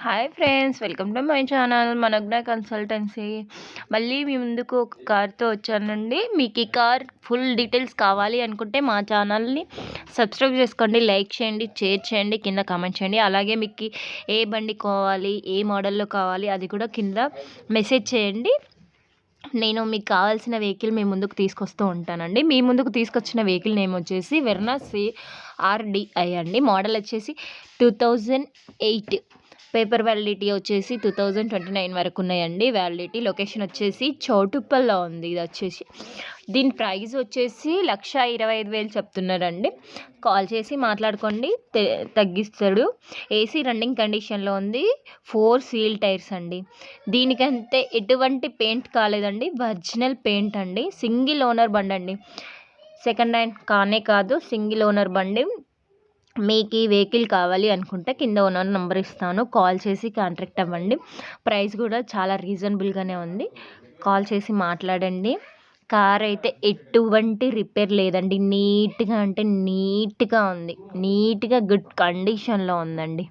Hi friends, welcome to my channel Managna consultancy. మళ్ళీ మీ ముందుకు ఒక కార్తో వచ్చానండి. మీకు ఈ కార్ ఫుల్ డీటెయిల్స్ కావాలి అనుకుంటే మా ఛానల్ని సబ్స్క్రైబ్ చేసుకోండి, లైక్ చేయండి, షేర్ చేయండి, కింద కామెంట్ చేయండి. అలాగే మీకు ఏ బండి కావాలి, ఏ మోడల్లో కావాలి అది కూడా కింద మెసేజ్ చేయండి. నేను మీకు కావాల్సిన వెహికల్ మీ ముందుకు తీసుకొస్తూ ఉంటానండి. మీ ముందుకు తీసుకొచ్చిన వెహికల్ నేమ్ వచ్చేసి వెర్నా CRDI అండి. మోడల్ వచ్చేసి 2008. పేపర్ వ్యాలిడిటీ వచ్చేసి 2029 వరకు ఉన్నాయండి వ్యాలిడిటీ. లొకేషన్ వచ్చేసి చౌటుప్పల్లో ఉంది. ఇది వచ్చేసి దీని ప్రైస్ వచ్చేసి 1,25,000 చెప్తున్నారండి. కాల్ చేసి మాట్లాడుకోండి, తగ్గిస్తాడు. ఏసీ రన్నింగ్ కండిషన్లో ఉంది. 4 సీల్ టైర్స్ అండి. దీనికంటే ఎటువంటి పెయింట్ కాలేదండి, ఒరిజినల్ పెయింట్ అండి. సింగిల్ ఓనర్ బండి అండి, సెకండ్ హ్యాండ్ కానే కాదు, సింగిల్ ఓనర్ బండి. మీకు ఈ వెహికల్ కావాలి అనుకుంటే కింద ఓనర్ నెంబర్ ఇస్తాను, కాల్ చేసి కాంటాక్ట్ అవ్వండి. ప్రైస్ కూడా చాలా రీజనబుల్గానే ఉంది, కాల్ చేసి మాట్లాడండి. కార్ అయితే ఎటువంటి రిపేర్ లేదండి, నీట్గా అంటే నీట్గా ఉంది, నీట్గా గుడ్ కండిషన్లో ఉందండి.